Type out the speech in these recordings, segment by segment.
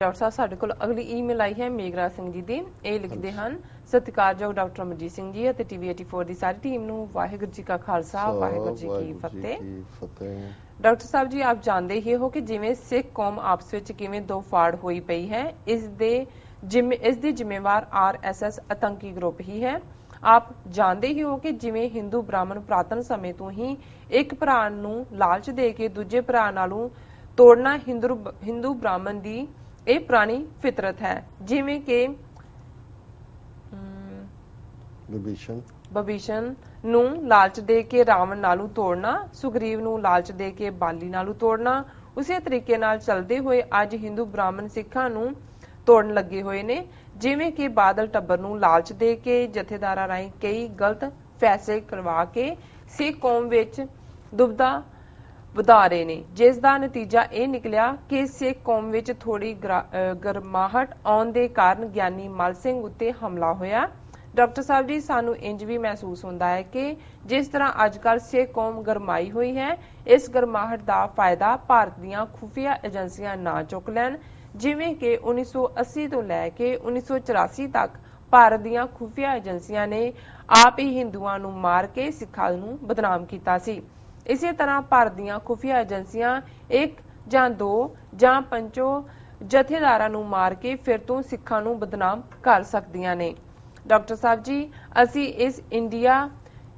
Doctor ਸਾਹਿਬ ਸਾਡੇ ਕੋਲ ਅਗਲੀ ਈਮੇਲ ਆਈ ਹੈ ਮੇਘਰਾਜ ਸਿੰਘ ਜੀ ਦੀ। ਇਹ ਲਿਖਦੇ ਹਨ, ਸਤਿਕਾਰਯੋਗ ਡਾਕਟਰ ਅਮਰਜੀਤ ਸਿੰਘ ਜੀ ਅਤੇ ਟੀਵੀ 84 ਦੀ ਸਾਰੀ ਟੀਮ ਨੂੰ ਵਾਹਿਗੁਰੂ ਜੀ ਕਾ ਖਾਲਸਾ ਵਾਹਿਗੁਰੂ ਜੀ ਕੀ ਫਤਿਹ। ਡਾਕਟਰ ਸਾਹਿਬ ਜੀ, ਆਪ ਜਾਣਦੇ ਹੀ ਹੋ ਕਿ ਜਿਵੇਂ ਸਿੱਖ ਕੌਮ ਆਪਸ ਵਿੱਚ ਕਿਵੇਂ ਦੋ ਫਾੜ ਹੋਈ ਪਈ ਹੈ, ਇਸ ਦੀ ਜ਼ਿੰਮੇਵਾਰ RSS ਆਤੰਕੀ ਗਰੁੱਪ ਹੀ ਹੈ। ਆਪ ਜਾਣਦੇ ਹੀ ਹੋ ਕਿ ਜਿਵੇਂ ਹਿੰਦੂ ਬ੍ਰਾਹਮਣ ਪ੍ਰਾਤਨ ਸਮੇਂ ਤੋਂ ਹੀ ਇੱਕ ਭਰਾ ਨੂੰ ਲਾਲਚ ਦੇ ਕੇ ਦੂਜੇ ਭਰਾ ਨਾਲੋਂ ਤੋੜਨਾ ਹਿੰਦੂ ਬ੍ਰਾਹਮਣ ਦੀ ਇਹ ਪੁਰਾਣੀ ਫਿਤਰਤ ਹੈ। ਜਿਵੇਂ ਕਿ ਵਿਭੀਸ਼ਣ ਨੂੰ ਲਾਲਚ ਦੇ ਕੇ ਰਾਵਣ ਨਾਲੋਂ ਤੋੜਨਾ, ਸੁਗਰੀਵ ਨੂੰ ਲਾਲਚ ਦੇ ਕੇ ਬਾਲੀ ਨਾਲੋਂ ਤੋੜਨਾ, ਉਸੇ ਤਰੀਕੇ ਨਾਲ ਚੱਲਦੇ ਹੋਏ ਅੱਜ ਹਿੰਦੂ ਬ੍ਰਾਹਮਣ ਸਿੱਖਾਂ ਨੂੰ ਤੋੜਨ ਲੱਗੇ ਹੋਏ ਨੇ। ਜਿਵੇਂ ਕਿ ਬਾਦਲ ਟੱਬਰ ਨੂੰ ਲਾਲਚ ਦੇ ਕੇ ਜਥੇਦਾਰਾਂ ਰਾਹੀਂ ਕਈ ਗਲਤ ਫੈਸਲੇ ਕਰਵਾ ਕੇ ਸਿੱਖ ਕੌਮ ਵਿੱਚ ਦੁਬਦਾ ਵਧਾ ਰਹੇ ਨੇ, ਜਿਸ ਦਾ ਨਤੀਜਾ ਇਹ ਨਿਕਲਿਆ ਕਿ ਸਿੱਖ ਕੌਮ ਵਿੱਚ ਥੋੜੀ ਗਰਮਾਹਟ ਆਉਣ ਦੇ ਕਾਰਨ ਗਿਆਨੀ ਮਲ ਸਿੰਘ ਉੱਤੇ ਹਮਲਾ ਹੋਇਆ। ਡਾਕਟਰ ਸਾਹਿਬ ਜੀ, ਸਾਨੂੰ ਇੰਜ ਵੀ ਮਹਿਸੂਸ ਹੁੰਦਾ ਹੈ ਕਿ ਜਿਸ ਤਰ੍ਹਾਂ ਅੱਜ-ਕੱਲ੍ਹ ਸਿੱਖ ਕੌਮ ਗਰਮਾਈ ਹੋਈ ਹੈ, ਇਸ ਗਰਮਾਹਟ ਦਾ ਫਾਇਦਾ ਭਾਰਤ ਦੀਆਂ ਖੁਫੀਆ ਏਜੰਸੀਆਂ ਨਾ ਚੁੱਕ ਲੈਣ। ਜਿਵੇਂ ਕਿ 1980 ਤੋਂ ਲੈ ਕੇ 1984 ਤੱਕ ਭਾਰਤ ਦੀਆਂ ਖੁਫੀਆ ਏਜੰਸੀਆਂ ਨੇ ਆਪ ਹੀ ਹਿੰਦੂਆਂ ਨੂੰ ਮਾਰ ਕੇ ਸਿੱਖਾਂ ਨੂੰ ਬਦਨਾਮ ਕੀਤਾ ਸੀ। ਇਸੇ ਤਰ੍ਹਾਂ ਭਾਰਤ ਦੀਆਂ ਖੁਫੀਆ ਏਜੰਸੀਆਂ ਇੱਕ ਜਾਂ ਦੋ ਜਾਂ ਪੰਜੋ ਜਥੇਦਾਰਾਂ ਨੂੰ ਮਾਰ ਕੇ ਫਿਰ ਤੋਂ ਸਿੱਖਾਂ ਨੂੰ ਬਦਨਾਮ ਕਰ ਸਕਦੀਆਂ ਨੇ। ਡਾਕਟਰ ਸਾਹਿਬ ਜੀ, ਅਸੀਂ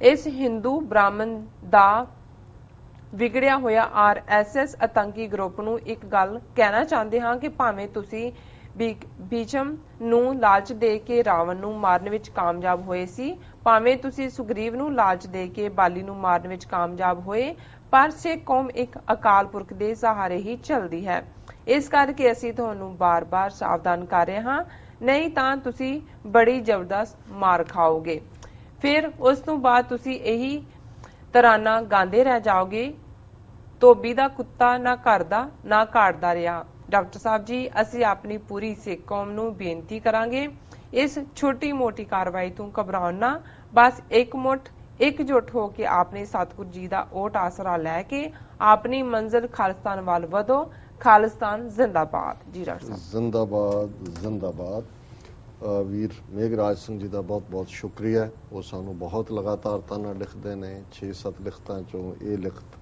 ਇਸ ਹਿੰਦੂ ਬ੍ਰਾਹਮਣ ਦਾ ਵਿਗੜਿਆ ਹੋਇਆ RSS ਆਤੰਕੀ ਗਰੁੱਪ ਨੂੰ ਇੱਕ ਗੱਲ ਕਹਿਣਾ ਚਾਹੁੰਦੇ ਹਾਂ ਕਿ ਭਾਵੇਂ ਤੁਸੀਂ ਭੀਸ਼ਮ ਨੂੰ ਲਾਲਚ ਦੇ ਕੇ ਰਾਵਣ ਨੂੰ ਮਾਰਨ ਵਿੱਚ ਕਾਮਯਾਬ ਹੋਏ ਸੀ, ਭਾਵੇਂ ਤੁਸੀਂ ਸੁਗਰੀਵ ਨੂੰ ਲਾਲਚ ਦੇ ਕੇ ਬਾਲੀ ਨੂੰ ਮਾਰਨ ਵਿੱਚ ਕਾਮਯਾਬ ਹੋਏ, ਪਰ ਸਿੱਖ ਕੌਮ ਇੱਕ ਅਕਾਲ ਪੁਰਖ ਦੇ ਸਹਾਰੇ ਹੀ ਚੱਲਦੀ ਹੈ। ਇਸ ਕਰਕੇ ਅਸੀਂ ਤੁਹਾਨੂੰ ਬਾਰ-ਬਾਰ ਸਾਵਧਾਨ ਕਰ ਰਹੇ ਹਾਂ, ਨਹੀਂ ਤਾਂ ਤੁਸੀਂ ਬੜੀ ਜ਼ਬਰਦਸਤ ਮਾਰ ਖਾਓਗੇ। ਫਿਰ ਉਸ ਤੋਂ ਬਾਅਦ ਤੁਸੀਂ ਇਹੀ ਤਰਾਨਾ ਗਾਉਂਦੇ ਰਹਿ ਜਾਓਗੇ, ਧੋਬੀ ਦਾ ਕੁੱਤਾ ਨਾ ਘਰਦਾ ਨਾ ਘਾੜਦਾ ਰਿਹਾ। ਡਾਕਟਰ ਸਾਹਿਬ ਜੀ, ਅਸੀਂ ਆਪਣੀ ਪੂਰੀ ਸਿੱਖ ਕੌਮ ਨੂੰ ਬੇਨਤੀ ਕਰਾਂਗੇ, ਇਸ ਛੋਟੀ ਮੋਟੀ ਕਾਰਵਾਈ ਤੋਂ ਘਬਰਾਉਣ ਨਾ, ਬਸ ਇਕਜੁੱਟ ਹੋ ਕੇ ਆਪਣੇ ਸਤਿਗੁਰੂ ਜੀ ਦਾ ਓਟ ਆਸਰਾ ਲੈ ਕੇ ਆਪਣੀ ਮੰਜ਼ਿਲ ਖਾਲਿਸਤਾਨ ਵੱਲ ਵਧੋ। ਖਾਲਿਸਤਾਨ ਜ਼ਿੰਦਾਬਾਦ। ਜੀ ਡਾਕਟਰ ਸਾਹਿਬ, ਜ਼ਿੰਦਾਬਾਦ। ਵੀਰ ਮੇਘਰਾਜ ਸਿੰਘ ਜੀ ਦਾ ਬਹੁਤ ਬਹੁਤ ਸ਼ੁਕਰੀਆ। ਉਹ ਸਾਨੂੰ ਬਹੁਤ ਲਗਾਤਾਰਤਾ ਨਾਲ ਲਿਖਦੇ ਨੇ, 6-7 ਲਿਖਤਾਂ ਚੋਂ ਇਹ ਲਿਖਤ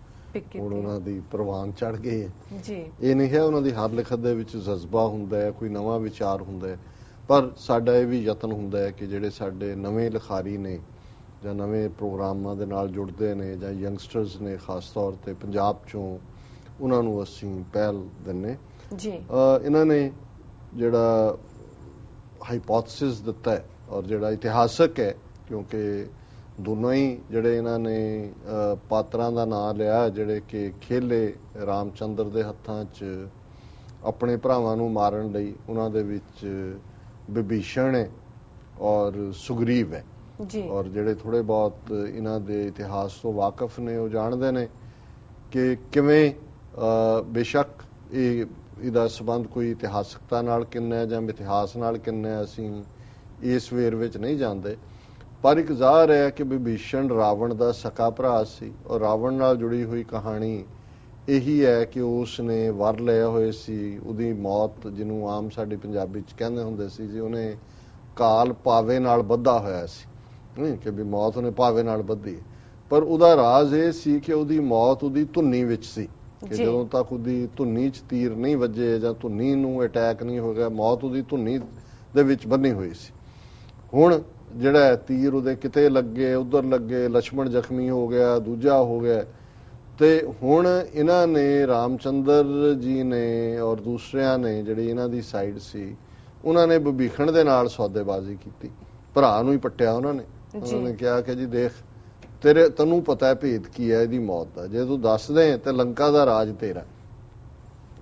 ਹੁਣ ਉਹਨਾਂ ਦੀ ਪ੍ਰਵਾਨ ਚੜ ਗਈ ਹੈ ਜੀ। ਇਹ ਨਹੀਂ ਹੈ ਉਹਨਾਂ ਦੀ ਹਰ ਲਿਖਤ ਦੇ ਵਿੱਚ ਜਜ਼ਬਾ ਹੁੰਦਾ ਹੈ, ਕੋਈ ਨਵਾਂ ਵਿਚਾਰ ਹੁੰਦਾ ਹੈ, ਪਰ ਸਾਡਾ ਇਹ ਵੀ ਯਤਨ ਹੁੰਦਾ ਹੈ ਕਿ ਜਿਹੜੇ ਸਾਡੇ ਨਵੇਂ ਲਿਖਾਰੀ ਨੇ ਜਾਂ ਨਵੇਂ ਪ੍ਰੋਗਰਾਮਾਂ ਦੇ ਨਾਲ ਜੁੜਦੇ ਨੇ ਜਾਂ ਯੰਗਸਟਰਸ ਨੇ, ਖਾਸ ਤੌਰ ਤੇ ਪੰਜਾਬ ਚੋਂ, ਉਹਨਾਂ ਨੂੰ ਅਸੀਂ ਪਹਿਲ ਦਿੰਨੇ ਜੀ। ਇਹਨਾਂ ਨੇ ਜਿਹੜਾ ਹਾਈਪੋਥੇਸਿਸ ਦਿੱਤਾ ਹੈ ਔਰ ਜਿਹੜਾ ਇਤਿਹਾਸਕ ਹੈ, ਕਿਉਂਕਿ ਦੋਨੋਂ ਹੀ ਜਿਹੜੇ ਇਹਨਾਂ ਨੇ ਪਾਤਰਾਂ ਦਾ ਨਾਂ ਲਿਆ ਜਿਹੜੇ ਕਿ ਖੇਲੇ ਰਾਮਚੰਦਰ ਦੇ ਹੱਥਾਂ 'ਚ ਆਪਣੇ ਭਰਾਵਾਂ ਨੂੰ ਮਾਰਨ ਲਈ, ਉਹਨਾਂ ਦੇ ਵਿੱਚ ਵਿਭੀਸ਼ਣ ਹੈ ਔਰ ਸੁਗਰੀਵ ਹੈ ਜੀ। ਔਰ ਜਿਹੜੇ ਥੋੜੇ ਬਹੁਤ ਇਹਨਾਂ ਦੇ ਇਤਿਹਾਸ ਤੋਂ ਵਾਕਿਫ ਨੇ ਉਹ ਜਾਣਦੇ ਨੇ ਕਿ ਕਿਵੇਂ ਬੇਸ਼ੱਕ ਇਹਦਾ ਸੰਬੰਧ ਕੋਈ ਇਤਿਹਾਸਕਤਾ ਨਾਲ ਕਿੰਨਾ ਜਾਂ ਇਤਿਹਾਸ ਨਾਲ ਕਿੰਨਾ ਅਸੀਂ ਇਸ ਵੇਰ ਵਿੱਚ ਨਹੀਂ ਜਾਣਦੇ, ਪਰ ਇੱਕ ਜ਼ਾਹਰ ਹੈ ਕਿ ਵਿਭੀਸ਼ਣ ਰਾਵਣ ਦਾ ਸਕਾ ਭਰਾ ਸੀ ਔਰ ਰਾਵਣ ਨਾਲ ਜੁੜੀ ਹੋਈ ਕਹਾਣੀ ਇਹੀ ਹੈ ਕਿ ਉਸ ਨੇ ਵਰ ਲਏ ਹੋਏ ਸੀ। ਉਹਦੀ ਮੌਤ, ਜਿਹਨੂੰ ਆਮ ਸਾਡੀ ਪੰਜਾਬੀ 'ਚ ਕਹਿੰਦੇ ਹੁੰਦੇ ਸੀ ਜੀ, ਉਹਨੇ ਕਾਲ ਪਾਵੇ ਨਾਲ ਬੱਧਾ ਹੋਇਆ ਸੀ, ਨਹੀਂ ਕਿ ਵੀ ਮੌਤ ਉਹਨੇ ਪਾਵੇ ਨਾਲ ਬੱਧੀ, ਪਰ ਉਹਦਾ ਰਾਜ਼ ਇਹ ਸੀ ਕਿ ਉਹਦੀ ਮੌਤ ਉਹਦੀ ਧੁੰਨੀ ਵਿੱਚ ਸੀ ਕਿ ਜਦੋਂ ਤੱਕ ਉਹਦੀ ਧੁੰਨੀ 'ਚ ਤੀਰ ਨਹੀਂ ਵੱਜੇ ਜਾਂ ਧੁੰਨੀ ਨੂੰ ਅਟੈਕ ਨਹੀਂ ਹੋ ਗਿਆ, ਮੌਤ ਉਹਦੀ ਧੁੰਨੀ ਦੇ ਵਿੱਚ ਬੰਨੀ ਹੋਈ ਸੀ। ਹੁਣ ਜਿਹੜਾ ਤੀਰ ਉਹਦੇ ਕਿਤੇ ਲੱਗੇ, ਉਧਰ ਲੱਗੇ, ਲక్ష్మణ ਜ਼ਖਮੀ ਹੋ ਗਿਆ, ਦੂਜਾ ਹੋ ਗਿਆ, ਤੇ ਹੁਣ ਇਹਨਾਂ ਨੇ ਰਾਮਚੰਦਰ ਜੀ ਨੇ ਔਰ ਦੂਸਰਿਆਂ ਨੇ ਜਿਹੜੀ ਇਹਨਾਂ ਦੀ ਸਾਈਡ ਸੀ, ਉਹਨਾਂ ਨੇ ਵਿਭੀਸ਼ਣ ਦੇ ਨਾਲ ਸੌਦੇਬਾਜ਼ੀ ਕੀਤੀ, ਭਰਾ ਨੂੰ ਹੀ ਪੱਟਿਆ ਉਹਨਾਂ ਨੇ ਕਿਹਾ ਕਿ ਜੀ ਦੇਖ, ਤੈਨੂੰ ਪਤਾ ਹੈ ਭੇਦ ਕੀ ਹੈ ਇਹਦੀ ਮੌਤ ਦਾ, ਜੇ ਤੂੰ ਦੱਸ ਦੇ ਤੇ ਲੰਕਾ ਦਾ ਰਾਜ ਤੇਰਾ।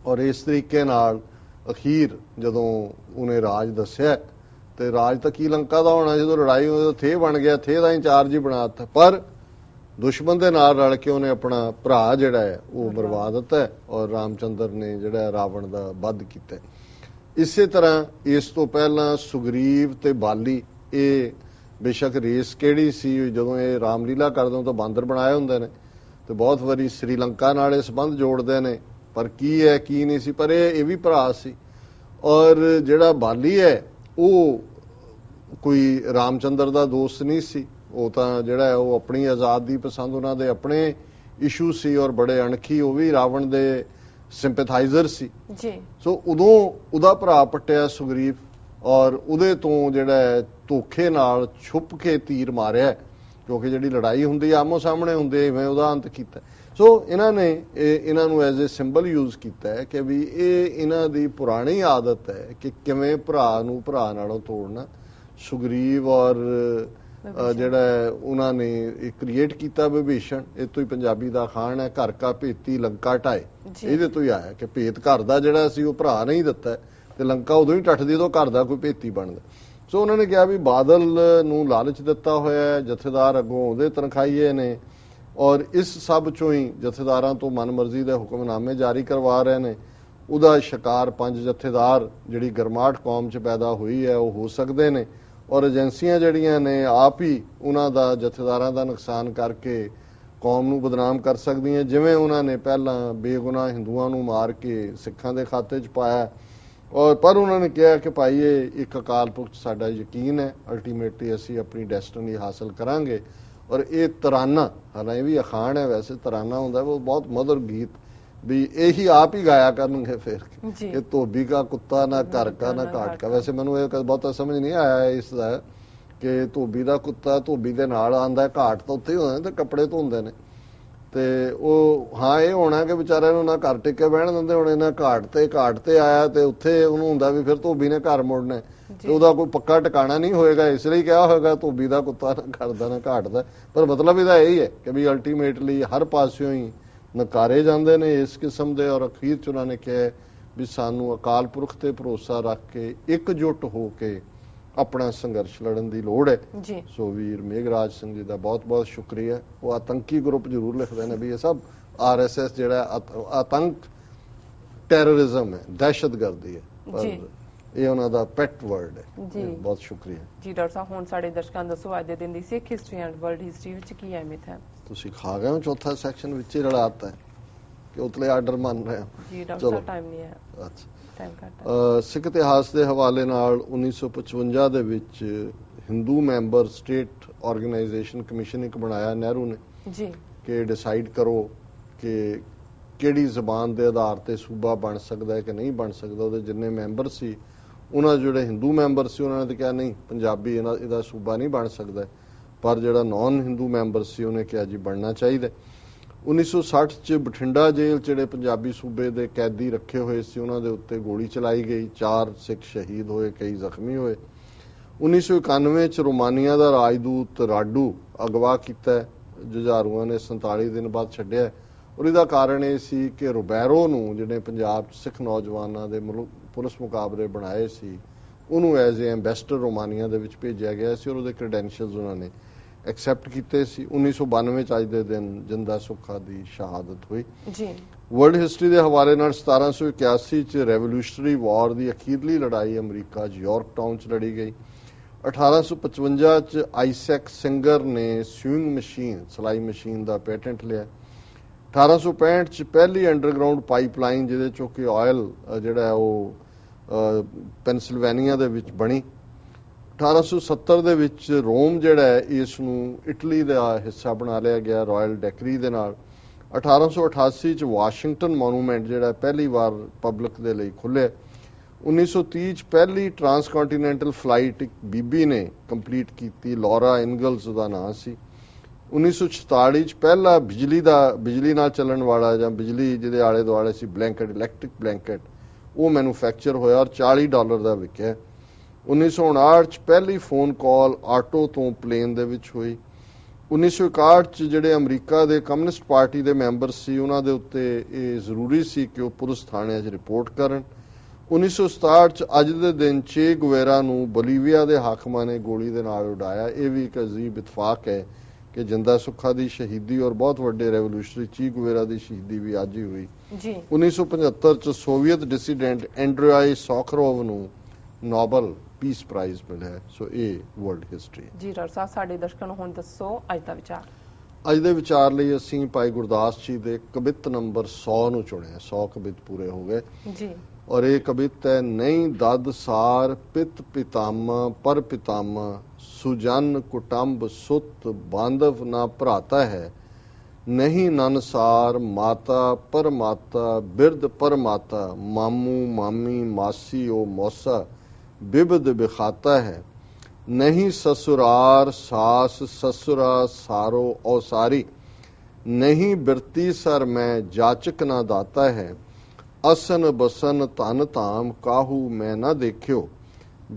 ਔਰ ਇਸ ਤਰੀਕੇ ਨਾਲ ਅਖੀਰ ਜਦੋਂ ਉਹਨੇ ਰਾਜ ਦੱਸਿਆ, ਤੇ ਰਾਜ ਤਾਂ ਕੀ ਲੰਕਾ ਦਾ ਹੋਣਾ, ਜਦੋਂ ਲੜਾਈ ਹੋਈ ਥੇ ਬਣ ਗਿਆ, ਥੇ ਦਾ ਇੰਚਾਰਜ ਹੀ ਬਣਾ ਦਿੱਤਾ, ਪਰ ਦੁਸ਼ਮਣ ਦੇ ਨਾਲ ਰਲ ਕੇ ਉਹਨੇ ਆਪਣਾ ਭਰਾ ਜਿਹੜਾ ਹੈ ਉਹ ਮਰਵਾ ਦਿੱਤਾ ਔਰ ਰਾਮਚੰਦਰ ਨੇ ਜਿਹੜਾ ਰਾਵਣ ਦਾ ਵੱਧ ਕੀਤਾ। ਇਸੇ ਤਰ੍ਹਾਂ ਇਸ ਤੋਂ ਪਹਿਲਾਂ ਸੁਗਰੀਵ ਤੇ ਬਾਲੀ, ਇਹ ਬੇਸ਼ੱਕ ਰੇਸ ਕਿਹੜੀ ਸੀ, ਜਦੋਂ ਇਹ ਰਾਮਲੀਲਾ ਕਰਦੇ ਤਾਂ ਬਾਂਦਰ ਬਣਾਏ ਹੁੰਦੇ ਨੇ ਤੇ ਬਹੁਤ ਵਾਰੀ ਸ੍ਰੀਲੰਕਾ ਨਾਲ ਇਹ ਸੰਬੰਧ ਜੋੜਦੇ ਨੇ, ਪਰ ਕੀ ਹੈ ਕੀ ਨਹੀਂ ਸੀ, ਪਰ ਇਹ ਵੀ ਭਰਾ ਸੀ। ਔਰ ਜਿਹੜਾ ਬਾਲੀ ਹੈ ਉਹ ਕੋਈ ਰਾਮਚੰਦਰ ਦਾ ਦੋਸਤ ਨਹੀਂ ਸੀ, ਉਹ ਤਾਂ ਜਿਹੜਾ ਹੈ ਉਹ ਆਪਣੀ ਆਜ਼ਾਦੀ ਪਸੰਦ, ਉਹਨਾਂ ਦੇ ਆਪਣੇ ਇਸ਼ੂ ਸੀ ਔਰ ਬੜੇ ਅਣਖੀ, ਉਹ ਵੀ ਰਾਵਣ ਦੇ ਸਿੰਪੈਥਾਈਜ਼ਰ ਸੀ ਜੀ। ਸੋ ਉਦੋਂ ਉਹਦਾ ਭਰਾ ਪੱਟਿਆ ਸੁਗਰੀਵ, ਔਰ ਉਹਦੇ ਤੋਂ ਜਿਹੜਾ ਧੋਖੇ ਨਾਲ ਛੁਪ ਕੇ ਤੀਰ ਮਾਰਿਆ, ਕਿਉਂਕਿ ਜਿਹੜੀ ਲੜਾਈ ਹੁੰਦੀ ਆਮੋ ਸਾਹਮਣੇ ਹੁੰਦੀ ਐਵੇਂ ਉਹਦਾ ਅੰਤ ਕੀਤਾ। ਸੋ ਇਹਨਾਂ ਨੇ ਇਹਨਾਂ ਨੂੰ ਐਜ਼ ਅ ਸਿੰਬਲ ਯੂਜ਼ ਕੀਤਾ ਹੈ ਕਿ ਵੀ ਇਹ ਇਹਨਾਂ ਦੀ ਪੁਰਾਣੀ ਆਦਤ ਹੈ ਕਿ ਕਿਵੇਂ ਭਰਾ ਨੂੰ ਭਰਾ ਨਾਲੋਂ ਤੋੜਨਾ। ਸੁਗਰੀਵ ਔਰ ਜਿਹੜਾ ਉਹਨਾਂ ਨੇ ਕ੍ਰੀਏਟ ਕੀਤਾ ਵਿਭੀਸ਼ਣ, ਇਹ ਤੋਂ ਹੀ ਪੰਜਾਬੀ ਦਾ ਅਖਾਣ ਹੈ, ਘਰ ਕਾ ਭੇਤੀ ਲੰਕਾ ਢਾਏ, ਇਹਦੇ ਤੋਂ ਹੀ ਆਇਆ ਕਿ ਭੇਤ ਘਰ ਦਾ ਜਿਹੜਾ ਸੀ ਉਹ ਭਰਾ ਨਹੀਂ ਦਿੱਤਾ ਤੇ ਲੰਕਾ ਉਦੋਂ ਹੀ ਟੱਟਦੀ ਜਦੋਂ ਘਰ ਦਾ ਕੋਈ ਭੇਤੀ ਬਣਦਾ। ਸੋ ਉਹਨਾਂ ਨੇ ਕਿਹਾ ਵੀ ਬਾਦਲ ਨੂੰ ਲਾਲਚ ਦਿੱਤਾ ਹੋਇਆ, ਜਥੇਦਾਰ ਅੱਗੋਂ ਉਹਦੇ ਤਨਖਾਹੀਏ ਨੇ, ਔਰ ਇਸ ਸਭ ਚੋਂ ਹੀ ਜਥੇਦਾਰਾਂ ਤੋਂ ਮਨਮਰਜ਼ੀ ਦੇ ਹੁਕਮਨਾਮੇ ਜਾਰੀ ਕਰਵਾ ਰਹੇ ਨੇ। ਉਹਦਾ ਸ਼ਿਕਾਰ 5 ਜਥੇਦਾਰ ਜਿਹੜੀ ਗਰਮਾਹਟ ਕੌਮ 'ਚ ਪੈਦਾ ਹੋਈ ਹੈ ਉਹ ਹੋ ਸਕਦੇ ਨੇ, ਔਰ ਏਜੰਸੀਆਂ ਜਿਹੜੀਆਂ ਨੇ ਆਪ ਹੀ ਉਹਨਾਂ ਦਾ ਜਥੇਦਾਰਾਂ ਦਾ ਨੁਕਸਾਨ ਕਰਕੇ ਕੌਮ ਨੂੰ ਬਦਨਾਮ ਕਰ ਸਕਦੀਆਂ, ਜਿਵੇਂ ਉਹਨਾਂ ਨੇ ਪਹਿਲਾਂ ਬੇਗੁਨਾਹ ਹਿੰਦੂਆਂ ਨੂੰ ਮਾਰ ਕੇ ਸਿੱਖਾਂ ਦੇ ਖਾਤੇ 'ਚ ਪਾਇਆ। ਔਰ ਪਰ ਉਹਨਾਂ ਨੇ ਕਿਹਾ ਕਿ ਭਾਈ ਇਹ ਇੱਕ ਅਕਾਲ ਪੁਰਖ ਸਾਡਾ ਯਕੀਨ ਹੈ, ਅਲਟੀਮੇਟਲੀ ਅਸੀਂ ਆਪਣੀ ਡੈਸਟਨੀ ਹਾਸਲ ਕਰਾਂਗੇ। ਔਰ ਇਹ ਤਰਾਨਾ, ਹਾਲਾਂਕਿ ਇਹ ਵੀ ਅਖਾਣ ਹੈ, ਵੈਸੇ ਤਰਾਨਾ ਹੁੰਦਾ ਉਹ ਬਹੁਤ ਮਧੁਰ ਗੀਤ, ਵੀ ਇਹੀ ਆਪ ਹੀ ਗਾਇਆ ਕਰਨਗੇ ਫਿਰ ਕਿ ਧੋਬੀ ਕਾ ਕੁੱਤਾ ਨਾ ਘਰ ਕਾ ਨਾ ਘਾਟ ਕਾ। ਵੈਸੇ ਮੈਨੂੰ ਇਹ ਬਹੁਤਾ ਸਮਝ ਨਹੀਂ ਆਇਆ ਇਸ ਦਾ ਕਿ ਧੋਬੀ ਦਾ ਕੁੱਤਾ ਧੋਬੀ ਦੇ ਨਾਲ ਆਂਦਾ, ਘਾਟ ਤਾਂ ਉੱਥੇ ਹੀ ਹੁੰਦੇ ਤੇ ਕੱਪੜੇ ਧੋਂਦੇ ਨੇ, ਤੇ ਉਹ ਹਾਂ ਇਹ ਹੋਣਾ ਕਿ ਵਿਚਾਰਿਆਂ ਨੂੰ ਨਾ ਘਰ ਟਿੱਕੇ ਬਹਿਣ ਦਿੰਦੇ ਹੋਣੇ, ਨਾ ਘਾਟ ਤੇ ਆਇਆ ਤੇ ਉੱਥੇ ਉਹਨੂੰ ਹੁੰਦਾ ਵੀ ਫਿਰ ਧੋਬੀ ਨੇ ਘਰ ਮੁੜਨਾ ਤੇ ਉਹਦਾ ਕੋਈ ਪੱਕਾ ਟਿਕਾਣਾ ਨਹੀਂ ਹੋਏਗਾ, ਇਸ ਲਈ ਕਿਹਾ ਹੋਏਗਾ ਧੋਬੀ ਦਾ ਕੁੱਤਾ ਨਾ ਘਰ ਦਾ ਨਾ ਘਾਟ ਦਾ। ਪਰ ਮਤਲਬ ਇਹਦਾ ਇਹੀ ਹੈ ਕਿ ਵੀ ਅਲਟੀਮੇਟਲੀ ਹਰ ਪਾਸਿਓਂ ਹੀ ਨਕਾਰੇ ਜਾਂਦੇ ਨੇ ਇਸ ਕਿਸਮ ਦੇ। ਔਰ ਅਖੀਰ 'ਚ ਉਹਨਾਂ ਨੇ ਕਿਹਾ ਵੀ ਸਾਨੂੰ ਅਕਾਲ ਪੁਰਖ ਤੇ ਭਰੋਸਾ ਰੱਖ ਕੇ ਇਕਜੁੱਟ ਹੋ ਕੇ ਆਪਣਾ ਸੰਘਰਸ਼ ਲੜਨ ਦੀ ਲੋੜ ਹੈ। ਸੋ ਵੀਰ ਮੇਘਰਾਜ ਸਿੰਘ ਜੀ ਦਾ ਬਹੁਤ ਬਹੁਤ ਸ਼ੁਕਰੀਆ। ਉਹ ਆਤੰਕੀ ਗਰੁੱਪ ਜ਼ਰੂਰ ਲਿਖਦੇ ਨੇ ਵੀ ਇਹ ਸਭ RSS ਜਿਹੜਾ ਆਤੰਕ ਟੈਰਰਿਜ਼ਮ ਹੈ, ਦਹਿਸ਼ਤਗਰਦੀ ਹੈ, ਪਰ ਇਹ ਉਹਨਾਂ ਦਾ ਪੈਟ ਵਰਡ ਹੈ। ਬਹੁਤ ਸ਼ੁਕਰੀਆ ਜੀ ਡਾਕਟਰ ਸਾਹਿਬ। ਹੁਣ ਸਾਡੇ ਦਰਸ਼ਕਾਂ ਨੂੰ ਦੱਸੋ ਅੱਜ ਦੇ ਦਿਨ ਦੀ ਸਿੱਖ ਹਿਸਟਰੀ ਐਂਡ ਵਰਲਡ ਹਿਸਟਰੀ ਵਿੱਚ ਕੀ ਅਹਿਮੀਅਤ ਹੈ? ਤੁਸੀਂ ਖਾ ਗਏ ਹੋ ਚੌਥਾ ਸੈਕਸ਼ਨ ਵਿੱਚ ਹੀ ਰਲਾਤਾ ਹੈ ਕਿ ਉਤਲੇ ਆਰਡਰ ਮੰਨ ਰਹੇ ਹੋ? ਜੀ ਡਾਕਟਰ ਸਾਹਿਬ ਟਾਈਮ ਨਹੀਂ ਹੈ। ਅੱਛਾ, ਸਿੱਖ ਇਤਿਹਾਸ ਦੇ ਹਵਾਲੇ ਨਾਲ 1955 ਦੇ ਵਿੱਚ Hindu member state organisation commission ਇੱਕ ਬਣਾਇਆ ਨਹਿਰੂ ਨੇ ਜੀ ਕਿ ਡਿਸਾਈਡ ਕਰੋ ਕਿ ਕਿਹੜੀ ਜ਼ਬਾਨ ਦੇ ਆਧਾਰ ਤੇ ਸੂਬਾ ਬਣ ਸਕਦਾ ਹੈ ਕਿ ਨਹੀਂ ਬਣ ਸਕਦਾ। ਉਹਦੇ ਜਿੰਨੇ ਮੈਂਬਰ ਸੀ ਉਹਨਾਂ ਜਿਹੜੇ ਹਿੰਦੂ ਮੈਂਬਰ ਸੀ ਉਹਨਾਂ ਨੇ ਤਾਂ ਕਿਹਾ ਨਹੀਂ ਪੰਜਾਬੀ ਇਹਦਾ ਸੂਬਾ ਨਹੀਂ ਬਣ ਸਕਦਾ, ਪਰ ਜਿਹੜਾ ਨਾਨ ਹਿੰਦੂ ਮੈਂਬਰ ਸੀ ਉਹਨੇ ਕਿਹਾ ਜੀ ਬਣਨਾ ਚਾਹੀਦਾ। 1960 'ਚ ਬਠਿੰਡਾ ਜੇਲ੍ਹ ਜਿਹੜੇ ਪੰਜਾਬੀ ਸੂਬੇ ਦੇ ਕੈਦੀ ਰੱਖੇ ਹੋਏ ਸੀ ਉਹਨਾਂ ਦੇ ਉੱਤੇ ਗੋਲੀ ਚਲਾਈ ਗਈ, 4 ਸਿੱਖ ਸ਼ਹੀਦ ਹੋਏ, ਕਈ ਜ਼ਖਮੀ ਹੋਏ। 1991 'ਚ ਰੋਮਾਨੀਆ ਦਾ ਰਾਜਦੂਤ ਰਾਡੂ ਅਗਵਾ ਕੀਤਾ, ਜੁਝਾਰੂਆਂ ਨੇ 47 ਦਿਨ ਬਾਅਦ ਛੱਡਿਆ। ਔਰ ਇਹਦਾ ਕਾਰਨ ਇਹ ਸੀ ਕਿ ਰੁਬੈਰੋ ਨੂੰ ਜਿਹੜੇ ਪੰਜਾਬ 'ਚ ਸਿੱਖ ਨੌਜਵਾਨਾਂ ਦੇ ਪੁਲਿਸ ਮੁਕਾਬਲੇ ਬਣਾਏ ਸੀ ਉਹਨੂੰ ਐਜ਼ ਏ ਐਂਬੈਸਡਰ ਰੋਮਾਨੀਆ ਦੇ ਵਿੱਚ ਭੇਜਿਆ ਗਿਆ ਸੀ, ਔਰ ਉਹਦੇ ਕ੍ਰੈਡੈਂਸ਼ੀਅਲਸ ਉਹਨਾਂ ਨੇ ਐਕਸੈਪਟ ਕੀਤੇ ਸੀ। 1992 'ਚ ਅੱਜ ਦੇ ਦਿਨ ਜਿੰਦਾ ਸੁੱਖਾ ਦੀ ਸ਼ਹਾਦਤ ਹੋਈ ਜੀ। ਵਰਲਡ ਹਿਸਟਰੀ ਦੇ ਹਵਾਲੇ ਨਾਲ 1781 'ਚ ਰੈਵੋਲੂਸ਼ਨਰੀ ਵਾਰ ਦੀ ਅਖੀਰਲੀ ਲੜਾਈ ਅਮਰੀਕਾ 'ਚ ਯਾਰਕ ਟਾਊਨ 'ਚ ਲੜੀ ਗਈ। 1855 'ਚ ਆਈਸੈਕ ਸਿੰਗਰ ਨੇ ਸਿਊਇੰਗ ਮਸ਼ੀਨ, ਸਿਲਾਈ ਮਸ਼ੀਨ ਦਾ ਪੈਟੈਂਟ ਲਿਆ। 1865 'ਚ ਪਹਿਲੀ ਅੰਡਰਗਰਾਉਂਡ ਪਾਈਪਲਾਈਨ ਜਿਹਦੇ ਚੋਂ ਕਿ ਆਇਲ ਜਿਹੜਾ ਉਹ ਪੈਨਸਿਲਵੇਨੀਆ ਦੇ ਵਿੱਚ ਬਣੀ। 1870 ਦੇ ਵਿੱਚ ਰੋਮ ਜਿਹੜਾ ਹੈ ਇਸ ਨੂੰ ਇਟਲੀ ਦਾ ਹਿੱਸਾ ਬਣਾ ਲਿਆ ਗਿਆ ਰਾਇਲ ਡੈਕਰੀ ਦੇ ਨਾਲ। 1888 'ਚ ਵਾਸ਼ਿੰਗਟਨ ਮੋਨੂਮੈਂਟ ਜਿਹੜਾ ਪਹਿਲੀ ਵਾਰ ਪਬਲਿਕ ਦੇ ਲਈ ਖੁੱਲ੍ਹਿਆ। 1930 'ਚ ਪਹਿਲੀ ਟਰਾਂਸਕੌਂਟੀਨੈਂਟਲ ਫਲਾਈਟ ਇੱਕ ਬੀਬੀ ਨੇ ਕੰਪਲੀਟ ਕੀਤੀ, ਲੌਰਾ ਇੰਗਲਸ ਦਾ ਨਾਂ ਸੀ। 1946 'ਚ ਪਹਿਲਾ ਬਿਜਲੀ ਨਾਲ ਚੱਲਣ ਵਾਲਾ ਜਾਂ ਬਿਜਲੀ ਜਿਹਦੇ ਆਲੇ ਦੁਆਲੇ ਸੀ ਬਲੈਂਕਟ, ਇਲੈਕਟ੍ਰਿਕ ਬਲੈਂਕਟ, ਉਹ ਮੈਨੂਫੈਕਚਰ ਹੋਇਆ ਔਰ $40 ਦਾ ਵਿਕਿਆ। 1959 'ਚ ਪਹਿਲੀ ਫੋਨ ਕਾਲ ਆਟੋ ਤੋਂ ਪਲੇਨ ਦੇ ਵਿੱਚ ਹੋਈ। 1961 'ਚ ਜਿਹੜੇ ਅਮਰੀਕਾ ਦੇ ਕਮਿਊਨਿਸਟ ਪਾਰਟੀ ਦੇ ਮੈਂਬਰ ਸੀ ਉਹਨਾਂ ਦੇ ਉੱਤੇ ਇਹ ਜ਼ਰੂਰੀ ਸੀ ਕਿ ਉਹ ਪੁਲਿਸ ਥਾਣਿਆਂ 'ਚ ਰਿਪੋਰਟ ਕਰਨ। 1967 'ਚ ਅੱਜ ਦੇ ਦਿਨ ਚੇ ਗੁਵੇਰਾ ਨੂੰ ਬੋਲੀਵੀਆ ਦੇ ਹਾਕਮਾਂ ਨੇ ਗੋਲੀ ਦੇ ਨਾਲ ਉਡਾਇਆ। ਇਹ ਵੀ ਇੱਕ ਅਜੀਬ ਇਤਫਾਕ ਹੈ ਕਿ ਜਿੰਦਾ ਸੁੱਖਾ ਦੀ ਸ਼ਹੀਦੀ ਔਰ ਬਹੁਤ ਵੱਡੇ ਰੈਵੋਲੂਸ਼ਨਰੀ ਚੇ ਗੁਵੇਰਾ ਦੀ ਸ਼ਹੀਦੀ ਵੀ ਅੱਜ ਹੀ ਹੋਈ ਜੀ। 1975 'ਚ ਸੋਵੀਅਤ ਡਿਸੀਡੈਂਟ ਐਂਡਰਿਆਈ ਸੋਖਰੋਵ ਨੂੰ ਨੋਬਲ ਪੀਸ ਪ੍ਰਾਈਜ਼ ਮਿਲਿਆ। ਸੋ ਇਹ ਵਰਲਡ ਹਿਸਟਰੀ ਜੀ। ਡਾਕਟਰ ਸਾਹਿਬ ਸਾਡੇ ਦਰਸ਼ਕਾਂ ਨੂੰ ਹੁਣ ਦੱਸੋ ਅੱਜ ਦਾ ਵਿਚਾਰ। ਅੱਜ ਦੇ ਵਿਚਾਰ ਲਈ ਅਸੀਂ ਭਾਈ ਗੁਰਦਾਸ ਜੀ ਦੇ ਕਬਿਤ ਨੰਬਰ 100 ਨੂੰ ਚੁਣਿਆ। 100 ਕਬਿਤ ਪੂਰੇ ਹੋ ਗਏ ਜੀ। और ये कविता है, नहीं दद सार पित पितामा पर पितामा सुजन कुटुंब सुत बांधव ना भ्राता है, नहीं ननसार माता पर माता बिरद पर माता मामू मामी मासी ओ मौसा बिबद बिखाता है, नहीं ससुरार सास ससुरा सारो औसारी, नहीं बिरती सर में जाचक ना दाता है, असन बसन धन धाम काहू मैं ना देखियो,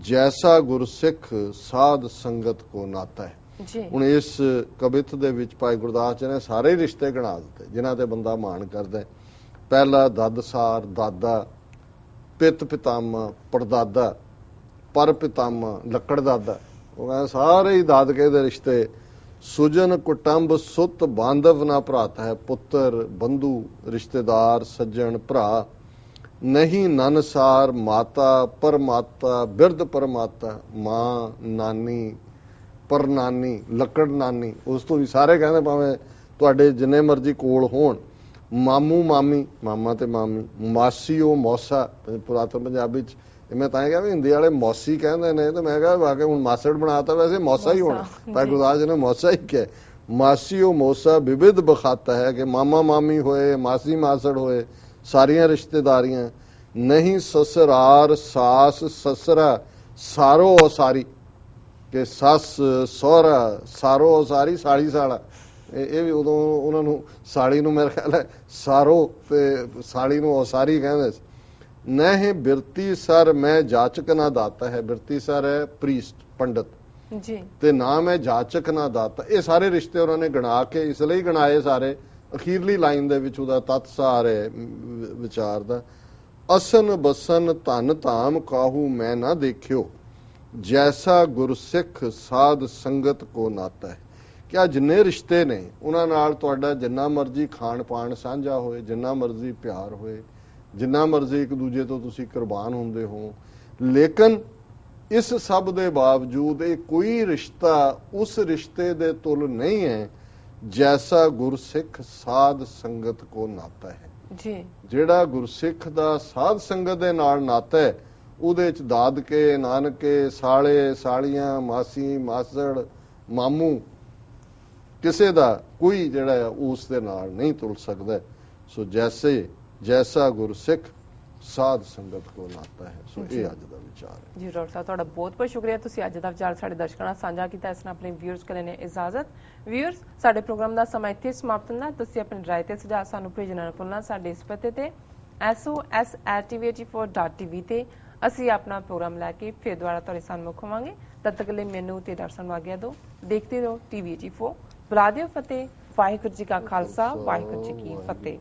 जैसा गुरसिख साध संगत को नाता है। जी ਹੁਣ ਇਸ ਕਵਿਤ ਦੇ ਵਿੱਚ ਭਾਈ ਗੁਰਦਾਸ ਜੀ ਨੇ ਸਾਰੇ ਰਿਸ਼ਤੇ ਗਿਣਾ ਦਿੱਤੇ ਜਿਨ੍ਹਾਂ ਤੇ ਬੰਦਾ ਮਾਣ ਕਰਦਾ ਹੈ। ਪਹਿਲਾ ਦਦਸਾਰ ਦਾਦਾ, ਪਿਤ ਪਿਤਾਮਾ ਪੜਦਾਦਾ, ਪਰ ਪਿਤਾਮਾ ਲੱਕੜ ਦਾਦਾ, ਉਹ ਕਹਿੰਦਾ ਸਾਰੇ ਹੀ ਦਾਦਕੇ ਦੇ ਰਿਸ਼ਤੇ। ਸੁਜਨ ਕੁਟੰਬ ਸੁਤ ਬਾਂਧਵ ਨਾ ਭਰਾਤਾ ਹੈ, ਪੁੱਤਰ ਬੰਧੂ ਰਿਸ਼ਤੇਦਾਰ ਸੱਜਣ ਭਰਾ। ਨਹੀਂ ਨਨਸਾਰ ਮਾਤਾ ਪਰਮਾਤਾ ਬਿਰਧ ਪਰਮਾਤਾ, ਮਾਂ ਨਾਨੀ ਪਰ ਨਾਨੀ ਲੱਕੜ ਨਾਨੀ, ਉਸ ਤੋਂ ਵੀ ਸਾਰੇ ਕਹਿੰਦੇ ਭਾਵੇਂ ਤੁਹਾਡੇ ਜਿੰਨੇ ਮਰਜ਼ੀ ਕੋਲ ਹੋਣ। ਮਾਮੂ ਮਾਮੀ ਮਾਮਾ ਤੇ ਮਾਮੀ, ਮਾਸੀ ਉਹ ਮੌਸਾ, ਪੁਰਾਤਨ ਪੰਜਾਬੀ ਚ ਮੈਂ ਤਾਂ ਕਿਹਾ ਵੀ ਹਿੰਦੀ ਵਾਲੇ ਮੌਸੀ ਕਹਿੰਦੇ ਨੇ, ਤੇ ਮੈਂ ਕਿਹਾ ਵਾਕਈ ਹੁਣ ਮਾਸੜ ਬਣਾਤਾ, ਵੈਸੇ ਮੌਸਾ ਹੀ ਹੋਣਾ, ਪਰ ਗੁਰਦਾਸ ਜੀ ਨੇ ਮੌਸਾ ਹੀ ਕਿਹਾ। ਮਾਸੀ ਉਹ ਮੌਸਾ ਵਿਵਿਧ ਬਖਾਤਾ ਹੈ ਕਿ ਮਾਮਾ ਮਾਮੀ ਹੋਏ, ਮਾਸੀ ਮਾਸੜ ਹੋਏ, ਸਾਰੀਆਂ ਰਿਸ਼ਤੇਦਾਰੀਆਂ। ਨਹੀਂ ਸਸਰਾਰ ਸਾਸ ਸਸਰਾ ਸਾਰੋ ਸਾਰੀ, ਕਿ ਸੱਸ ਸਹੁਰਾ ਸਾਰੋ ਸਾਰੀ ਸਾਲੀ ਸਾਲਾ, ਇਹ ਵੀ ਉਦੋਂ ਉਹਨਾਂ ਨੂੰ ਸਾਲੀ ਨੂੰ ਮੇਰੇ ਖਿਆਲ ਹੈ ਸਾਰੋ ਤੇ ਸਾਲੀ ਨੂੰ ਔਸਾਰੀ ਕਹਿੰਦੇ ਸੀ। ਨਹੀਂ ਬਿਰਤੀ ਸਰ ਮੈਂ ਜਾਚਕ ਨਾ ਦਾਤਾ ਹੈ, ਬਿਰਤੀ ਸਰ ਹੈ ਪ੍ਰੀਸਟ ਪੰਡਤ ਜੀ, ਤੇ ਨਾ ਮੈਂ ਜਾਚਕ ਨਾ ਦਾਤਾ। ਇਹ ਸਾਰੇ ਰਿਸ਼ਤੇ ਉਹਨਾਂ ਨੇ ਗਿਣਾ ਕੇ ਇਸ ਲਈ ਗਿਣਾਏ ਸਾਰੇ। ਅਖੀਰਲੀ ਲਾਈਨ ਦੇ ਵਿੱਚ ਉਹਦਾ ਤੱਤ ਸਾਰ ਹੈ ਵਿਚਾਰ ਦਾ, ਅਸਨ ਬਸਨ ਧਨ ਧਾਮ ਕਾਹੂ ਮੈਂ ਨਾ ਦੇਖਿਓ, ਜੈਸਾ ਗੁਰਸਿੱਖ ਸਾਧ ਸੰਗਤ ਕੋ ਨਾਤਾ ਹੈ। ਕਿ ਆ ਜਿੰਨੇ ਰਿਸ਼ਤੇ ਨੇ ਉਹਨਾਂ ਨਾਲ ਤੁਹਾਡਾ ਜਿੰਨਾ ਮਰਜ਼ੀ ਖਾਣ ਪਾਣ ਸਾਂਝਾ ਹੋਏ, ਜਿੰਨਾ ਮਰਜ਼ੀ ਪਿਆਰ ਹੋਏ, ਜਿੰਨਾ ਮਰਜ਼ੀ ਇੱਕ ਦੂਜੇ ਤੋਂ ਤੁਸੀਂ ਕੁਰਬਾਨ ਹੁੰਦੇ ਹੋ, ਲੇਕਿਨ ਇਸ ਸਭ ਦੇ ਬਾਵਜੂਦ ਇਹ ਕੋਈ ਰਿਸ਼ਤਾ ਉਸ ਰਿਸ਼ਤੇ ਦੇ ਤੁਲ ਨਹੀਂ ਹੈ ਜੈਸਾ ਗੁਰਸਿੱਖ ਸਾਧ ਸੰਗਤ ਕੋ ਨਾਤਾ ਹੈ। ਜੀ ਜਿਹੜਾ ਗੁਰਸਿੱਖ ਦਾ ਸਾਧ ਸੰਗਤ ਦੇ ਨਾਲ ਨਾਤਾ ਹੈ, ਉਹਦੇ ਚ ਦਾਦਕੇ ਨਾਨਕੇ ਸਾਲੇ ਸਾਲੀਆਂ ਮਾਸੀ ਮਾਸੜ ਮਾਮੂ ਕਿਸੇ ਦਾ ਕੋਈ ਜਿਹੜਾ ਉਸ ਦੇ ਨਾਲ ਨਹੀਂ ਤੁਲ ਸਕਦਾ। ਸੋ ਜੈਸਾ ਗੁਰਸਿੱਖ ਸਾਧ ਸੰਗਤ ਕੋ ਨਾਤਾ ਹੈ। ਸੋ ਇਹ ਅੱਜ ਦਾ ਵਿਚਾਰ ਹੈ। ਜੀ ਡਾਕਟਰ ਸਾਹਿਬ, ਤੁਹਾਡਾ ਬਹੁਤ ਬਹੁਤ ਸ਼ੁਕਰੀਆ, ਤੁਸੀਂ ਅੱਜ ਦਾ ਵਿਚਾਰ ਸਾਡੇ ਦਰਸ਼ਕਾਂ ਨਾਲ ਸਾਂਝਾ ਕੀਤਾ। ਇਸ ਨਾਲ ਆਪਣੇ ਵਿਊਅਰਸ ਕੋਲ ਨੇ ਇਜਾਜ਼ਤ। ਵਿਊਅਰਸ, ਸਾਡੇ ਪ੍ਰੋਗਰਾਮ ਦਾ ਸਮਾਂ ਇੱਥੇ ਸਮਾਪਤ ਹੁੰਦਾ। ਤੁਸੀਂ ਆਪਣੇ ਰਾਏ ਤੇ ਸੁਝਾਅ ਸਾਨੂੰ ਭੇਜਣਾ ਨਾ ਭੁੱਲਣਾ। ਸਾਡੇ ਇਸ ਪਤੇ ਤੇ sos@tv84.tv ਤੇ ਅਸੀਂ ਆਪਣਾ ਪ੍ਰੋਗਰਾਮ ਲੈ ਕੇ ਫਿਰ ਦੁਬਾਰਾ ਤੁਹਾਡੇ ਸਾਹਮਣੇ ਹੋਵਾਂਗੇ। ਤਦ ਤੱਕ ਲਈ ਮੈਨੂੰ ਤੇ ਦਰਸ਼ਕਾਂ ਨੂੰ ਆਗਿਆ ਦਿਓ। ਦੇਖਦੇ ਰਹੋ TV84। ਬੁਲਾ ਦਿਓ ਫਤਿਹ। ਵਾਹਿਗੁਰੂ ਜੀ ਕਾ ਖਾਲਸਾ, ਵਾਹਿਗੁਰੂ ਜੀ ਕੀ ਫਤਿਹ।